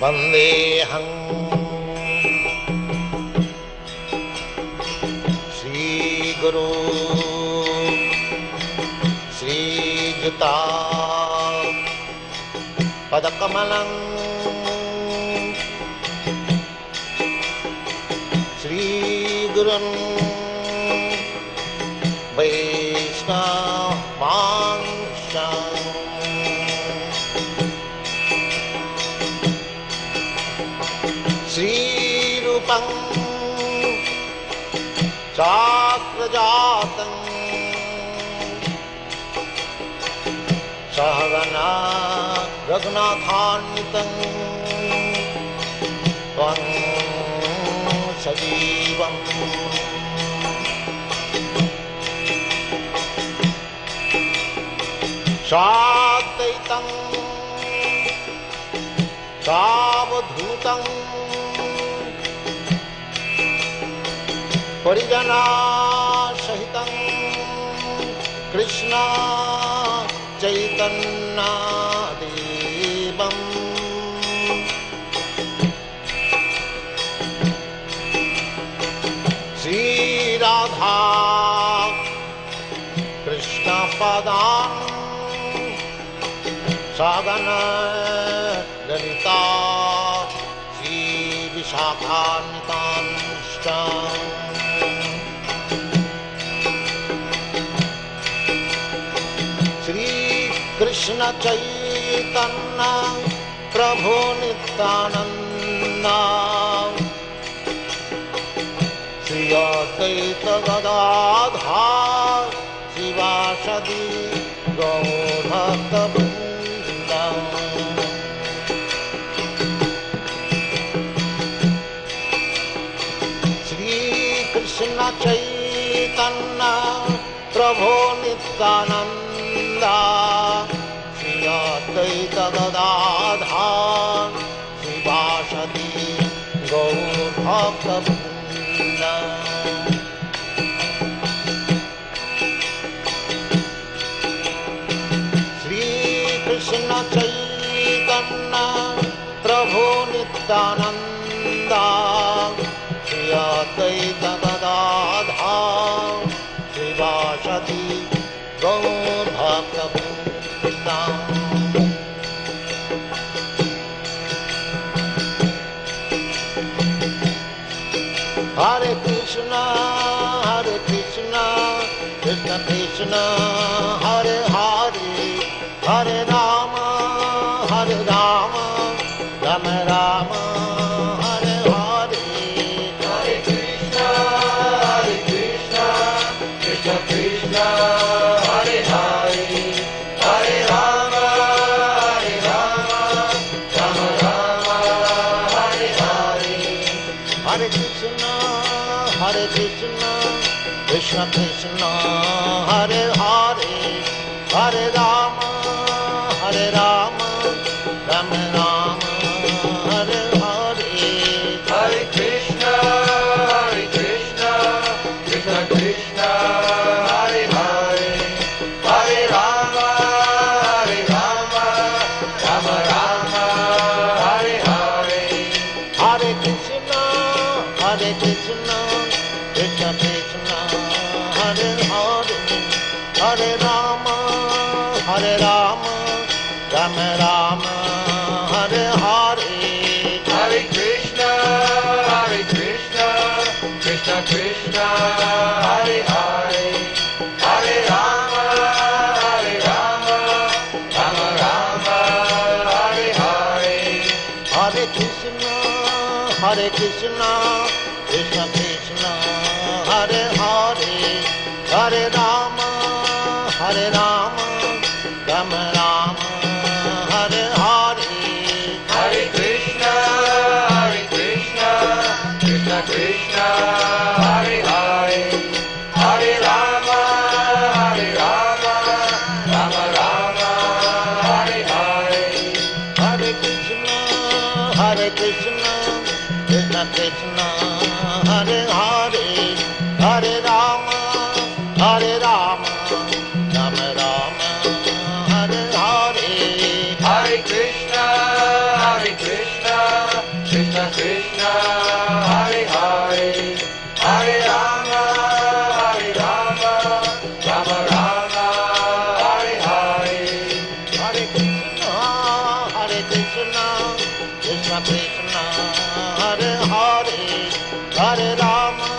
वन्देऽहं श्रीगुरु श्रीयुता पदकमलं श्रीगुरुन् वैष्णवांश्च श्रीरूपं चाक्रजातं सहगना रघुनाथान्वितं त्वं सजीवम् साद्वैतं सावधूतं परिजनासहितं कृष्ण चैतन्यदेवम् श्रीराधा कृष्णपदान् सागन ललिता श्रीविशाखान्वितांश्च श्रीकृष्ण चैतन्य प्रभु नित्यानन्द श्री अद्वैत गदाधर शिवासदि गौरभक्तवृन्द श्रीकृष्ण चैतन्य प्रभु नित्यानन्द श्री अद्वैत गदाधर शिवासदि गौरभक्तवृन्द श्रीकृष्ण चैतन्य प्रभु नित्यानन्द श्री अद्वैत गदाधर शिवासदि गौरभक्तवृन्द हरे Krishna Krishna Krishna Hare Hare Hare Ram Ram Ram Hare Hare Hare Krishna Krishna Krishna Hare Hare Hare Ram Ram Ram Hare Hare Hare Krishna Krishna Krishna Hare Hare Hare Ram Ram Ram Hare Hare Hare Krishna Krishna Krishna Hare Hare Hare Ram Ram Ram Hare Hare Hare Krishna Krishna Krishna Hare Hare Hare Ram Ram Ram Hare Hare Hare Krishna Krishna Krishna Hare Hare Hare Ram Ram Ram Hare Hare Hare Krishna Krishna Krishna Hare Hare Hare Ram Ram Ram Hare Hare Hare Krishna Krishna Krishna Hare Hare Hare Ram Ram Ram Hare Hare Hare Krishna Krishna Krishna Krishna, Hare Hare, Hare Rama, Rama Rama, Hare Hare. Hare Krishna, Krishna Krishna, Hare Hare, Hare Rama,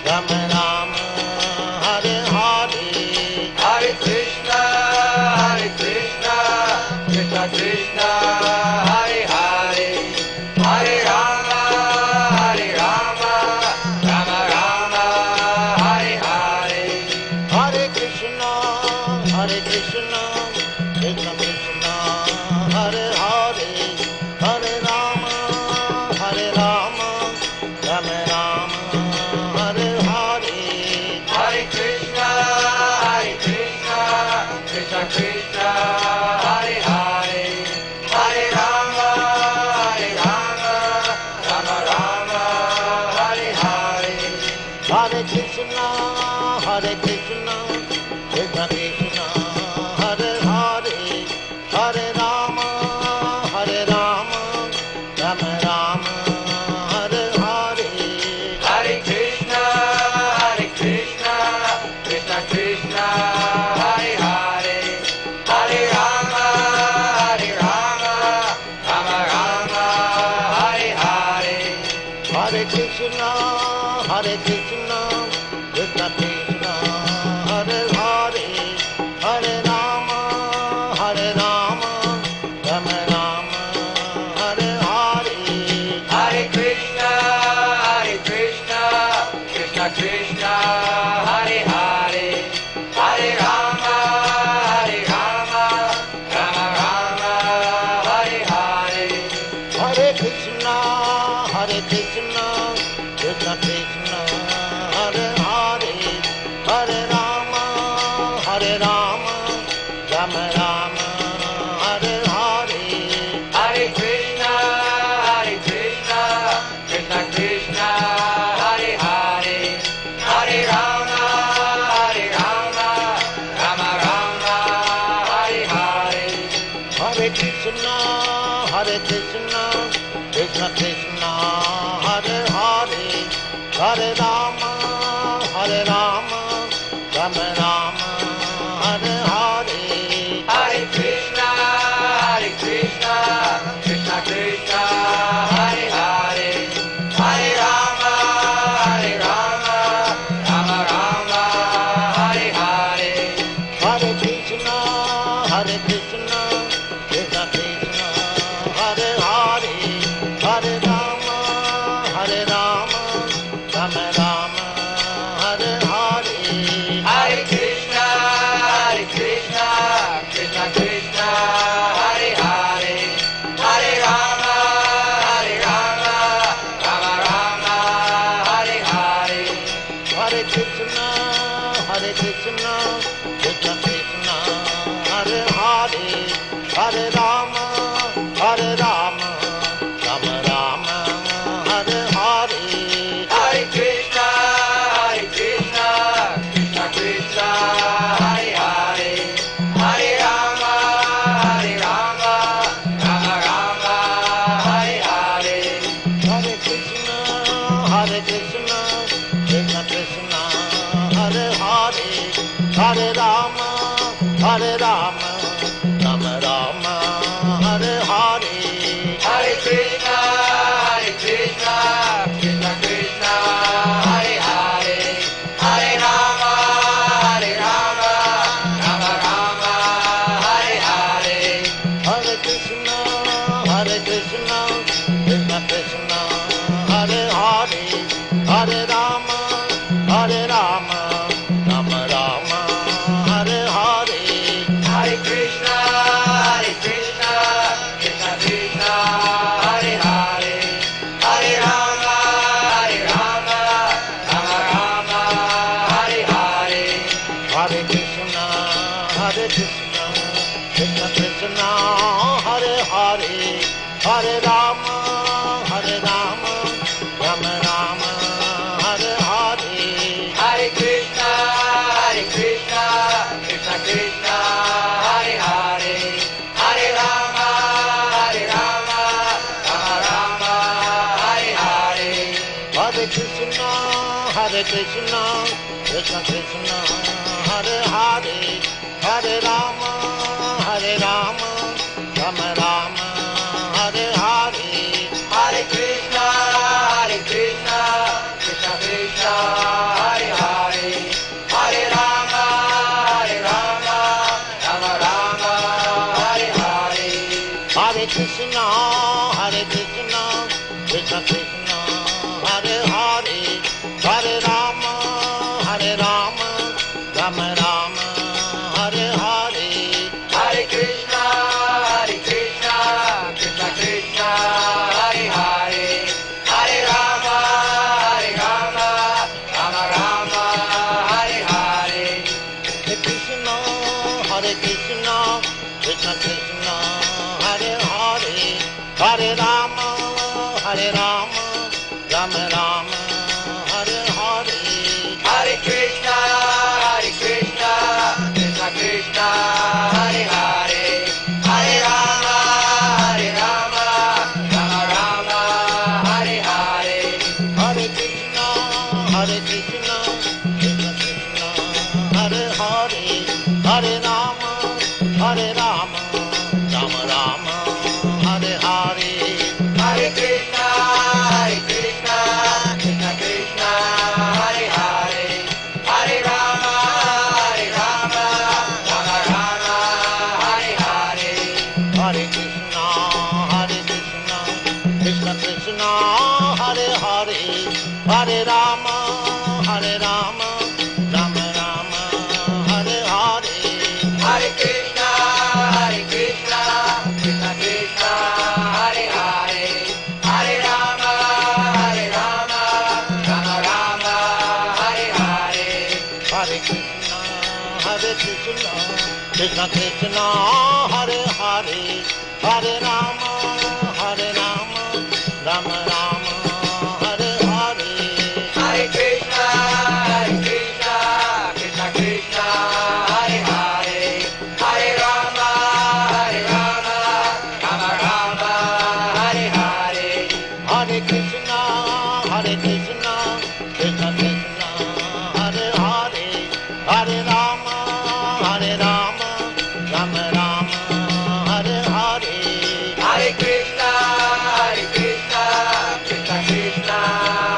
Rama Rama, Hare Hare. Hare Krishna, Krishna Krishna, Hare Hare, Hare Rama, Rama Rama, Hare Hare. Hare Krishna, Krishna Krishna, Hare Hare, Hare Rama, Rama Rama, Hare Hare. Hare Krishna, Krishna Krishna, Hare Hare, Hare Rama, Rama Rama, Hare Hare. Hare Krishna, Krishna Krishna, Hare Hare, Hare Rama, Rama Rama, Hare Hare. Hare Krishna, Krishna Krishna, Hare Hare, Hare Rama, Rama Rama, Hare Hare. Hare Krishna, Krishna Krishna, Hare Hare, Hare Rama, Rama Rama, Hare Hare. Hare Krishna, Krishna Krishna, Hare Hare, Hare Rama, Rama Rama, Hare Hare. Hare Krishna, Krishna Krishna, Hare Hare, Hare Rama, Rama Rama, Hare Hare. Hare Krishna, Krishna Krishna, Hare Hare, Hare Rama, Rama Rama, Hare Hare. Hare Krishna, Krishna Krishna, Hare Hare, Hare Rama, Rama Rama, Hare Hare. Hare Krishna, Krishna Krishna, Hare Hare, Hare Rama, Rama Rama, Hare Hare. Hare Krishna, Krishna Krishna, Hare Hare, Hare Rama, Rama Rama, Hare Hare. Hare Krishna, Krishna Krishna, Hare Hare, Hare Rama, Rama Rama, Hare Hare. Hare Krishna, Krishna Krishna, Hare Hare, Hare Rama, Rama Rama, Hare Hare. Hare Krishna, Krishna Krishna, Hare Hare, Hare Rama, Rama Rama, Hare Hare. Hare Krishna, Krishna Krishna, Hare Hare, Hare Rama, Rama Rama, Hare Hare. Hare Krishna, Krishna Krishna, Hare Hare, Hare Rama, Rama Rama, Hare Hare. Hare Krishna, Krishna Krishna, Hare Hare, Hare Rama, Rama Rama, Hare Hare. Hare Krishna, Krishna Krishna, Hare Hare, Hare Rama, Rama Rama, Hare Hare. Hare Krishna, Krishna Krishna, Hare Hare, Hare Rama, Rama Rama, Hare Hare. Hare Krishna, Krishna Krishna, Hare Hare, Hare Rama, Krishna, Krishna Krishna, Hare Hare, Hare Rama, Rama Rama, Hare Hare. Hare Krishna, Krishna Krishna, Hare Hare, Hare Rama, Rama Rama, Hare Hare. Hare Krishna, Krishna Krishna, Hare Hare, Hare Rama, Rama Rama, Hare Hare. Hare Krishna, Krishna Krishna, Hare Hare, Hare Rama, Rama Rama, Hare Hare. Hare Krishna, Krishna Krishna, Hare Hare, Hare Rama, Rama Rama, Hare Hare. Hare Krishna, Krishna Krishna, Hare Hare, Hare Rama, Rama Rama, Hare Hare. Hare Krishna, Krishna Krishna, Hare Hare, Hare Rama, Rama Rama, Hare Hare. Hare Krishna, Krishna Krishna, Hare Hare, Hare Rama, Rama Rama, Hare Hare. Hare Krishna, Krishna Krishna, Hare Hare, Hare Rama, Rama Rama, Hare Hare. Hare Krishna, Krishna Krishna, Hare Hare, Hare Rama, Rama Rama, Hare Hare. Hare Krishna, Krishna Krishna, Hare Hare, Hare Rama, Rama Rama, Hare Hare. Hare Krishna, Krishna Krishna, Hare Hare, Hare Rama, Rama Rama, Hare Hare. Hare Krishna, Krishna Krishna, Hare Hare, Hare Rama, Rama Rama, Hare Hare. Hare Krishna, Krishna Krishna,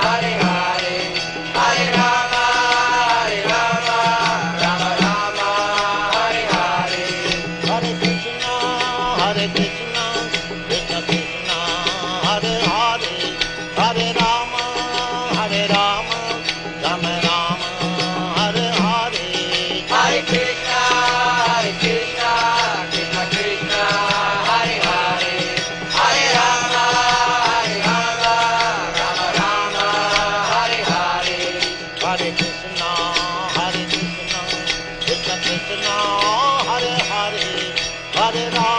Hare Hare, Hare Rama, Rama Rama, Hare Hare. Hare Krishna, Krishna Krishna, Hare Hare, Hare Rama, Rama Rama, Hare Hare. Hare Krishna, Krishna Krishna, Hare Hare, Hare Rama, Rama Rama, Hare Hare. Hare Krishna, Krishna Krishna, Hare Hare, Hare Rama,